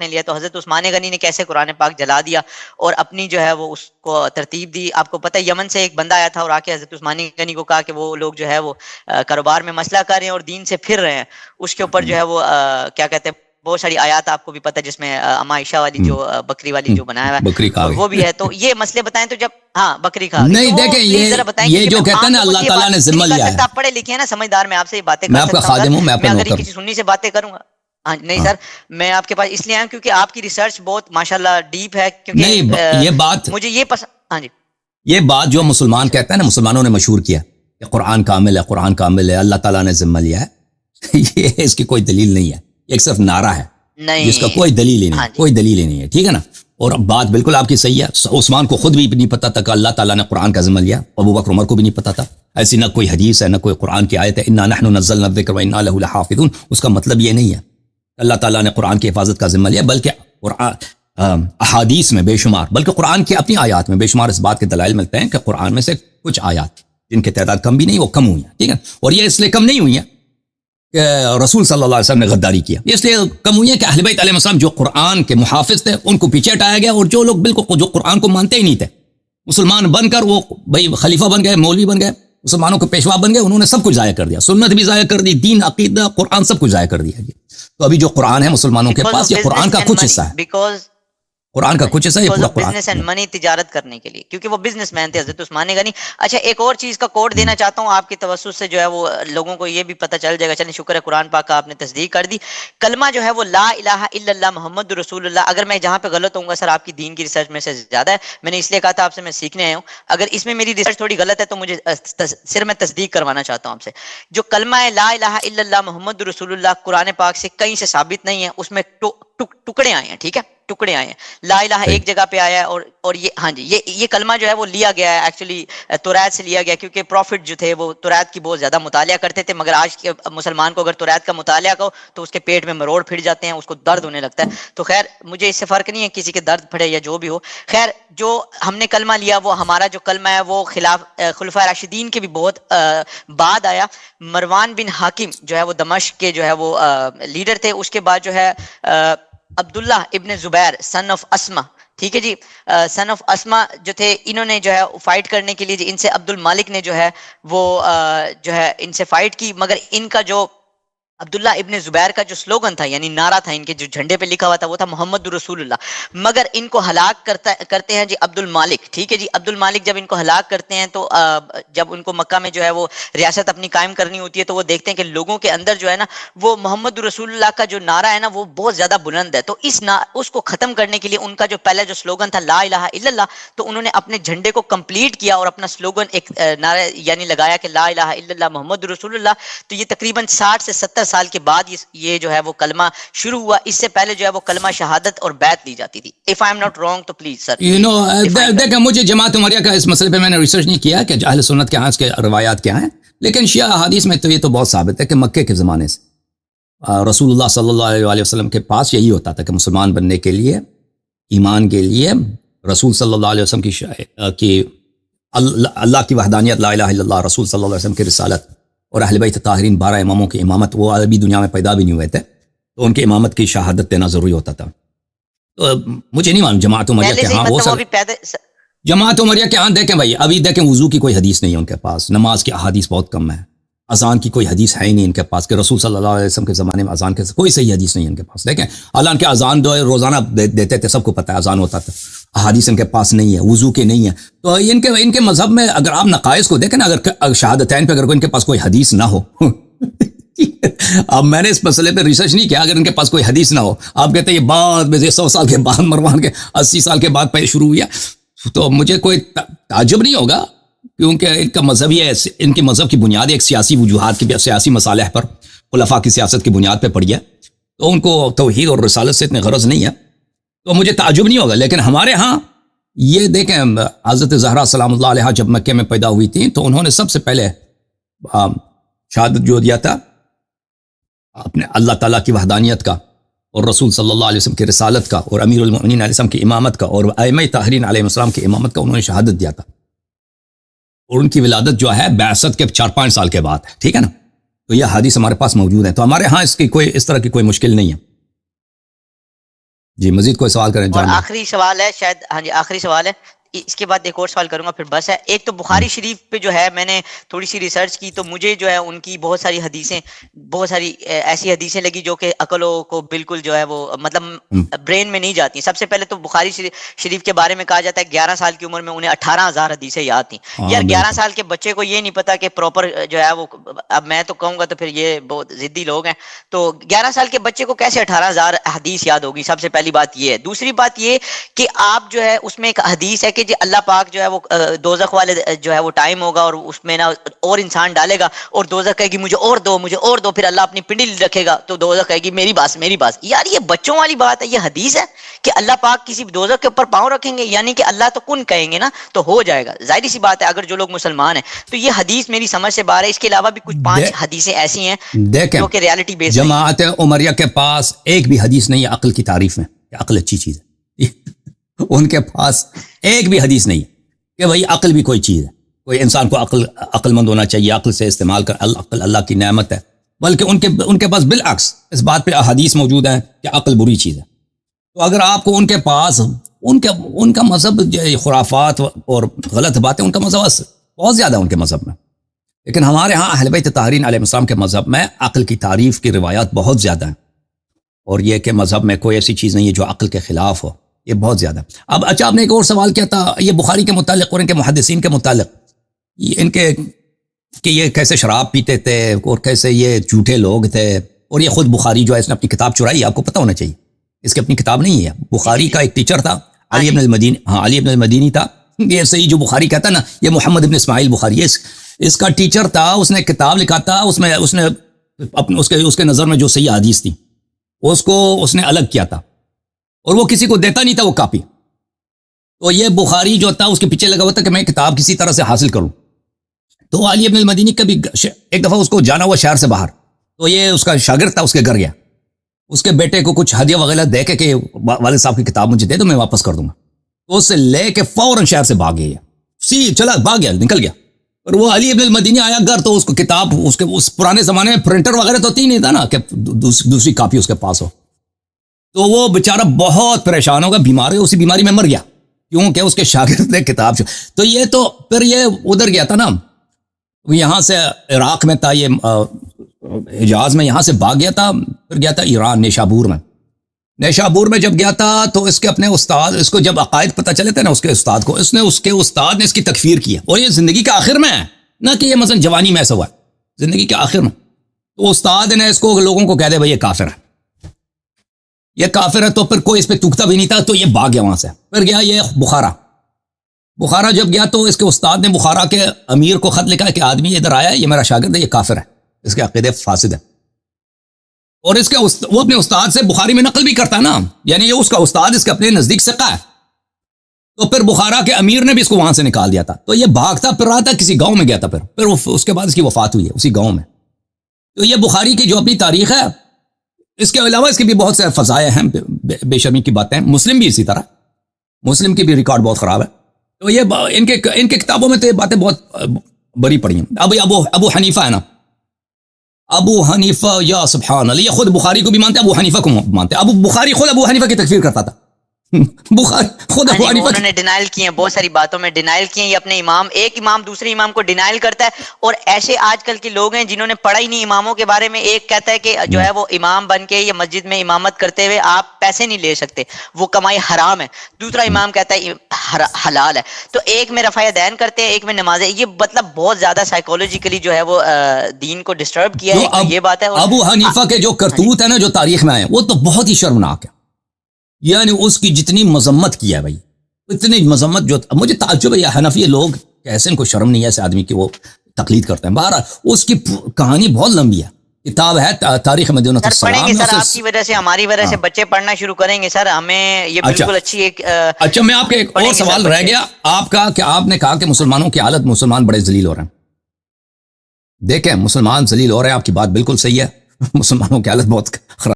نے لیا. تو حضرت عثمان غنی نے کیسے قرآن پاک جلا دیا اور اپنی جو ہے وہ اس کو ترتیب دی. آپ کو پتہ ہے یمن سے ایک بندہ آیا تھا اور آ کے حضرت عثمان غنی کو کہا کہ وہ لوگ جو ہے وہ کاروبار میں مسئلہ کر رہے ہیں اور دین سے پھر رہے ہیں. اس کے اوپر جو ہے وہ کیا کہتے ہیں بہت ساری آیات آپ کو بھی پتہ جس میں اما عائشہ والی جو بکری والی جو بنایا ہوا ہے وہ بھی ہے. تو یہ مسئلے بتائیں تو جب ہاں بکری کھا نہیں دیکھیں یہ جو کہتے ہیں نا اللہ تعالیٰ نے ذمہ لیا ہے. آپ پڑھے لکھے ہیں نا سمجھدار, میں آپ سے یہ باتیں میں آپ کا خادم ہوں, میں آپ کا اگر کسی سنی سے باتیں کروں گا نہیں سر میں آپ کے پاس اس لیے آیا کیونکہ آپ کی ریسرچ بہت ماشاءاللہ ڈیپ ہے. کیونکہ یہ بات مجھے یہ پسند. ہاں جی یہ بات جو مسلمان کہتا ہے نا, مسلمانوں نے مشہور کیا کہ قرآن کامل ہے, قرآن کامل ہے, اللہ تعالیٰ نے ذمہ لیا ہے, یہ اس کی کوئی دلیل نہیں ہے, ایک صرف نعرہ ہے جس کا کوئی دلیل ہی نہیں, کوئی دلیل ہی نہیں ہے. ٹھیک ہے نا. اور بات بالکل آپ کی صحیح ہے. عثمان کو خود بھی نہیں پتا تھا کہ اللہ تعالیٰ نے قرآن کا ذمہ لیا, ابو بکر عمر کو بھی نہیں پتا تھا. ایسی نہ کوئی حدیث ہے نہ کوئی قرآن کی آیت ہے انا نحن نزلنا الذکر وانا لہ لحافظون. اس کا مطلب یہ نہیں ہے اللہ تعالیٰ نے قرآن کی حفاظت کا ذمہ لیا, بلکہ قرآن احادیث میں بے شمار, بلکہ قرآن کی اپنی آیات میں بے شمار اس بات کے دلائل ملتے ہیں کہ قرآن میں سے کچھ آیات جن کی تعداد کم بھی نہیں وہ کم ہوئی ہیں. ٹھیک ہے. اور یہ اس لیے کم نہیں ہوئی ہیں کہ رسول صلی اللہ علیہ وسلم نے غداری کیا, اس لیے کم ہوئی ہے کہ اہل بیت علیہ السلام جو قرآن کے محافظ تھے ان کو پیچھے ہٹایا گیا, اور جو لوگ بالکل جو قرآن کو مانتے ہی نہیں تھے مسلمان بن کر وہ بھائی خلیفہ بن گئے, مولوی بن گئے, مسلمانوں کو پیشوا بن گئے, انہوں نے سب کچھ ضائع کر دیا, سنت بھی ضائع کر دی, دین عقیدہ قرآن سب کچھ ضائع کر دیا. تو ابھی جو قرآن ہے مسلمانوں کے پاس یہ قرآن کا کچھ حصہ ہے, قرآن کا کچھ حصہ یہ پورا قرآن بزنس اینڈ منی تجارت کرنے کے لیے, کیونکہ وہ بزنس مین تھے حضرت عثمان غنی. اچھا ایک اور چیز کا کوڈ دینا چاہتا ہوں آپ کے توسط سے جو ہے وہ لوگوں کو یہ بھی پتہ چل جائے گا. چلیں شکر ہے قرآن پاک کا آپ نے تصدیق کر دی. کلمہ جو ہے وہ لا الہ الا اللہ محمد رسول اللہ, اگر میں جہاں پہ غلط ہوں گا سر آپ کی دین کی ریسرچ میں سے زیادہ ہے, میں نے اس لیے کہا تھا آپ سے میں سیکھنے آیا ہوں, اگر اس میں میری ریسرچ تھوڑی غلط ہے تو مجھے صرف میں تصدیق کروانا چاہتا ہوں آپ سے. جو کلمہ ہے لا الہ الا اللہ محمد رسول اللہ قرآن پاک سے کہیں سے ثابت نہیں ہے, اس میں ٹکڑے آئے ہیں. ٹھیک ہے ٹکڑے آئے ہیں, لا الہ ایک جگہ پہ آیا ہے اور یہ ہاں جی یہ کلمہ جو ہے وہ لیا گیا ہے ایکچولی توریت سے لیا گیا, کیونکہ پروفٹ جو تھے وہ توریت کی بہت زیادہ مطالعہ کرتے تھے, مگر آج کے مسلمان کو اگر توریت کا مطالعہ کرو تو اس کے پیٹ میں مروڑ پھٹ جاتے ہیں, اس کو درد ہونے لگتا ہے. تو خیر مجھے اس سے فرق نہیں ہے کسی کے درد پھڑے یا جو بھی ہو. خیر جو ہم نے کلمہ لیا وہ ہمارا جو کلمہ ہے وہ خلاف خلفاء راشدین کے بھی بہت بعد آیا. مروان بن حاکم جو ہے وہ دمشق کے جو ہے وہ لیڈر تھے, اس کے بعد جو ہے عبداللہ ابن زبیر سن آف اسما, ٹھیک ہے جی, سن آف اسما جو تھے انہوں نے جو ہے فائٹ کرنے کے لیے ان سے عبد المالک نے جو ہے وہ جو ہے ان سے فائٹ کی, مگر ان کا جو عبداللہ ابن زبیر کا جو سلوگن تھا یعنی نعرہ تھا ان کے جو جھنڈے پہ لکھا ہوا تھا وہ تھا محمد رسول اللہ, مگر ان کو ہلاک کرتے ہیں جی عبد المالک. ٹھیک ہے جی, عبد المالک جب ان کو ہلاک کرتے ہیں تو جب ان کو مکہ میں جو ہے وہ ریاست اپنی قائم کرنی ہوتی ہے تو وہ دیکھتے ہیں کہ لوگوں کے اندر جو ہے نا وہ محمد رسول اللہ کا جو نعرہ ہے نا وہ بہت زیادہ بلند ہے, تو اس کو ختم کرنے کے لیے ان کا جو پہلا جو سلوگن تھا لا الہ الا اللہ, تو انہوں نے اپنے جھنڈے کو کمپلیٹ کیا اور اپنا سلوگن ایک نعرہ یعنی لگایا کہ لا الہ الا اللہ محمد رسول اللہ. تو یہ تقریباً 60 سے 70 سال کے بعد یہ جو ہے وہ کلمہ شروع ہوا, اس سے پہلے جو ہے وہ کلمہ شہادت اور بیعت لی جاتی تھی. if I am not wrong تو پلیز سر. دیکھیں مجھے جماعت عمریہ کا اس مسئلے پہ میں نے ریسرچ نہیں کیا کہ اہل سنت کے ہاں اس کے روایات کیا ہیں, لیکن شیعہ احادیث میں تو یہ تو بہت ثابت ہے کہ مکے کے زمانے سے رسول اللہ صلی اللہ علیہ وسلم کے پاس یہی ہوتا تھا کہ مسلمان بننے کے لیے, ایمان کے لیے رسول صلی اللہ علیہ وسلم کی اللہ کی وحدانیت, لا الہ الا اللہ, رسول صلی اللہ علیہ وسلم کی رسالت اور اہل بیت طاہرین 12 اماموں کی امامت, وہ عربی دنیا میں پیدا بھی نہیں ہوئے تھے تو ان کی امامت کی شہادت دینا ضروری ہوتا تھا. تو مجھے نہیں معلوم جماعت عمریہ کے ہاں وہ سب جماعت عمریہ کے ہاں دیکھیں بھائی ابھی دیکھیں وضو کی کوئی حدیث نہیں ہے ان کے پاس, نماز کی احادیث بہت کم ہے, اذان کی کوئی حدیث ہے ہی نہیں ان کے پاس کہ رسول صلی اللہ علیہ وسلم کے زمانے میں اذان کے کوئی صحیح حدیث نہیں ہے ان کے پاس. دیکھیں حالانکہ اذان دو روزانہ دیتے تھے, سب کو پتہ ہے اذان ہوتا تھا, احادیث ان کے پاس نہیں ہے, وضو کے نہیں ہے. تو ان کے مذہب میں اگر آپ نقائص کو دیکھیں نا, اگر شہادتین پہ اگر ان کے پاس کوئی حدیث نہ ہو اب میں نے اس مسئلے پہ ریسرچ نہیں کیا, اگر ان کے پاس کوئی حدیث نہ ہو, آپ کہتے ہیں یہ بعد میں 100 سال کے بعد مروان کے 80 سال کے بعد پہ شروع ہوا, تو مجھے کوئی تعجب نہیں ہوگا, کیونکہ ان کا مذہب یہ ہے, ان کی مذہب کی بنیاد ایک سیاسی وجوہات کی سیاسی مصالح پر خلفاء کی سیاست کی بنیاد پہ پڑی ہے, تو ان کو توحید اور رسالت سے اتنے غرض نہیں ہے, تو مجھے تعجب نہیں ہوگا. لیکن ہمارے ہاں یہ دیکھیں حضرت زہرا سلام اللہ علیہا جب مکے میں پیدا ہوئی تھیں تو انہوں نے سب سے پہلے شہادت جو دیا تھا اپنے اللہ تعالیٰ کی وحدانیت کا اور رسول صلی اللہ علیہ وسلم کی رسالت کا اور امیر المؤمنین علیہ السلام کی امامت کا اور ائمہ طاہرین علیہ السلام کی امامت کا انہوں نے شہادت دیا تھا, اور ان کی ولادت جو ہے بعثت کے 4-5 سال کے بعد ہے. ٹھیک ہے نا, تو یہ حدیث ہمارے پاس موجود ہے, تو ہمارے ہاں اس کی کوئی اس طرح کی کوئی مشکل نہیں ہے. جی مزید کوئی سوال کریں اور جان. آخری سوال ہے شاید، ہاں جی آخری سوال ہے، اس کے بعد ایک اور سوال کروں گا پھر بس ہے. ایک تو بخاری شریف پہ جو ہے میں نے تھوڑی سی ریسرچ کی تو مجھے جو ہے ان کی بہت ساری حدیثیں، بہت ساری ایسی حدیثیں لگی جو کہ عقلوں کو بالکل جو ہے وہ مطلب برین میں نہیں جاتی. سب سے پہلے تو بخاری شریف کے بارے میں کہا جاتا ہے 11 سال کی عمر میں انہیں 18,000 حدیثیں یاد تھیں. یار 11 سال کے بچے کو یہ نہیں پتا کہ پراپر جو ہے وہ، اب میں تو کہوں گا تو پھر یہ بہت ضدی لوگ ہیں، تو 11 سال کے بچے کو کیسے 18,000 حدیث یاد ہوگی؟ سب سے پہلی بات یہ ہے. دوسری بات یہ کہ آپ جو ہے اس میں ایک حدیث ہے کہ جو اللہ پاک جو ہے وہ دوزخ والے جو ہے وہ ٹائم ہوگا اور اس میں نا اور انسان ڈالے گا اور دوزخ کہے گی مجھے اور دو مجھے اور دو، پھر اللہ اپنی پنڈلی رکھے گا تو دوزخ کہے گی میری بات میری بات. یار یہ بچوں والی بات ہے، یہ حدیث ہے کہ اللہ پاک کسی دوزخ کے اوپر پاؤں رکھیں گے؟ یعنی کہ اللہ تو کن کہیں گے نا تو ہو جائے گا. ظاہری سی بات ہے اگر جو لوگ مسلمان ہیں تو یہ حدیث میری سمجھ سے باہر ہے. اس کے علاوہ بھی کچھ 5 حدیثیں ایسی ہیں دیکھیں جو کہ ریالٹی بیس جماعت عمریہ کے پاس ایک بھی حدیث نہیں ہے عقل کی تعریف میں کہ عقل اچھی چیز ہے. ان کے پاس ایک بھی حدیث نہیں کہ بھئی عقل بھی کوئی چیز ہے، کوئی انسان کو عقل مند ہونا چاہیے، عقل سے استعمال کر، عقل اللہ کی نعمت ہے. بلکہ ان کے پاس بالعکس اس بات پہ احادیث موجود ہیں کہ عقل بری چیز ہے. تو اگر آپ کو ان کے پاس ان کا مذہب خرافات اور غلط باتیں، ان کا مذہب بہت زیادہ ان کے مذہب میں، لیکن ہمارے ہاں اہل بیت طاہرین علیہ السلام کے مذہب میں عقل کی تعریف کی روایات بہت زیادہ ہیں. اور یہ کہ مذہب میں کوئی ایسی چیز نہیں ہے جو عقل کے خلاف ہو، یہ بہت زیادہ. اب اچھا آپ نے ایک اور سوال کیا تھا یہ بخاری کے متعلق اور ان کے محدثین کے متعلق، ان کے کہ یہ کیسے شراب پیتے تھے اور کیسے یہ جھوٹے لوگ تھے. اور یہ خود بخاری جو ہے اس نے اپنی کتاب چرائی، آپ کو پتہ ہونا چاہیے اس کی اپنی کتاب نہیں ہے. بخاری کا ایک ٹیچر تھا علی ابن المدینی، علی ابن المدینی تھا. یہ صحیح جو بخاری کہتا نا، یہ محمد ابن اسماعیل بخاری اس کا ٹیچر تھا. اس نے کتاب لکھا تھا، اس نے اس کے نظر میں جو صحیح حدیث تھی اس کو اس نے الگ کیا تھا اور وہ کسی کو دیتا نہیں تھا وہ کاپی. تو یہ بخاری جو تھا اس کے پیچھے لگا ہوا تھا کہ میں کتاب کسی طرح سے حاصل کروں. تو علی ابن المدینی کبھی ایک دفعہ اس کو جانا ہوا شہر سے باہر، تو یہ اس کا شاگرد تھا، اس کے گھر گیا، اس کے بیٹے کو کچھ ہدیہ وغیرہ دے کے کہ والد صاحب کی کتاب مجھے دے دو میں واپس کر دوں گا. تو اس سے لے کے فوراً شہر سے بھاگ گیا، چلا بھاگ گیا، نکل گیا. اور وہ علی ابن المدینی آیا گھر تو اس کو کتاب اس پرانے زمانے میں پرنٹر وغیرہ تو نہیں تھا نا کہ دوسری کاپی اس کے پاس ہو. تو وہ بیچارہ بہت پریشان ہوگا، بیمار ہے، اسی بیماری میں مر گیا کیونکہ اس کے شاگرد نے کتاب تو یہ تو پھر یہ ادھر گیا تھا نا، یہاں سے عراق میں تھا، یہ حجاز میں، یہاں سے بھاگ گیا تھا، پھر گیا تھا ایران نیشابور میں. نیشابور میں جب گیا تھا تو اس کے اپنے استاد، اس کو جب عقائد پتہ چلے تھے نا اس کے استاد کو، اس کے استاد نے اس کی تکفیر کی. اور یہ زندگی کے آخر میں ہے نہ کہ یہ مثلا جوانی میں ایسا ہوا ہے، زندگی کے آخر میں. تو استاد نے اس کو لوگوں کو کہہ دے بھائی یہ کافر ہے، یہ کافر ہے. تو پھر کوئی اس پہ تکتا بھی نہیں تھا تو یہ بھاگ گیا وہاں سے. پھر گیا یہ بخارا جب گیا تو اس کے استاد نے بخارا کے امیر کو خط لکھا کہ آدمی ادھر آیا ہے، یہ میرا شاگرد ہے، یہ کافر ہے، اس کے عقیدے فاسد ہے. اور اس کے وہ اپنے استاد سے بخاری میں نقل بھی کرتا نا، یعنی یہ اس کا استاد اس کے اپنے نزدیک ثقہ ہے. تو پھر بخارا کے امیر نے بھی اس کو وہاں سے نکال دیا تھا. تو یہ بھاگتا پھر رہا تھا، کسی گاؤں میں گیا تھا، پھر اس کے بعد اس کی وفات ہوئی ہے اسی گاؤں میں. تو یہ بخاری کی جو اپنی تاریخ ہے، اس کے علاوہ اس کے بھی بہت سے فضائل ہیں، بے شرمی کی باتیں. مسلم بھی اسی طرح، مسلم کی بھی ریکارڈ بہت خراب ہے. تو یہ ان کے کتابوں میں تو یہ باتیں بہت بری پڑی ہیں. ابو حنیفہ ہے نا، ابو حنیفہ، یا سبحان اللہ، یہ خود بخاری کو بھی مانتے، ابو حنیفہ کو مانتے. بخاری خود ابو حنیفہ کی تکفیر کرتا تھا. بخاری خود ابو حنیفہ انہوں نے ڈینائل کیے ہیں، بہت ساری باتوں میں ڈینائل کیے ہیں. یہ اپنے ایک امام دوسرے امام کو ڈینائل کرتا ہے. اور ایسے آج کل کے لوگ ہیں جنہوں نے پڑھا ہی نہیں اماموں کے بارے میں. ایک کہتا ہے کہ جو ہے وہ امام بن کے یہ مسجد میں امامت کرتے ہوئے آپ پیسے نہیں لے سکتے، وہ کمائی حرام ہے. دوسرا امام کہتا ہے حلال ہے. تو ایک میں رفع دین کرتے ہیں، ایک میں نمازیں. یہ مطلب بہت زیادہ سائیکولوجیکلی جو ہے وہ دین کو ڈسٹرب کیا ہے. یہ بات ہے. ابو حنیفہ کے جو کرتوت ہے نا، جو تاریخ میں آئے، وہ تو بہت ہی شرمناک ہے. یعنی اس کی جتنی مذمت کی ہے بھائی، اتنی مذمت، جو مجھے تعجب ہے، حنفی لوگ کیسے ان کو شرم نہیں ہے ایسے آدمی کی وہ تقلید کرتے ہیں. بہرحال اس کی کہانی بہت لمبی ہے، کتاب ہے تاریخ مدینہ السلام. پڑھیں گے سر، آپ کی وجہ سے ہماری وجہ سے بچے پڑھنا شروع کریں گے سر. ہمیں یہ بالکل اچھی ایک اچھا میں آپ کے ایک اور سوال رہ گیا آپ کا، کہ آپ نے کہا کہ مسلمانوں کی حالت، مسلمان بڑے ذلیل ہو رہے ہیں. دیکھیں مسلمان ذلیل ہو رہے ہیں، آپ کی بات بالکل صحیح ہے، مسلمانوں کی حالت بہت خراب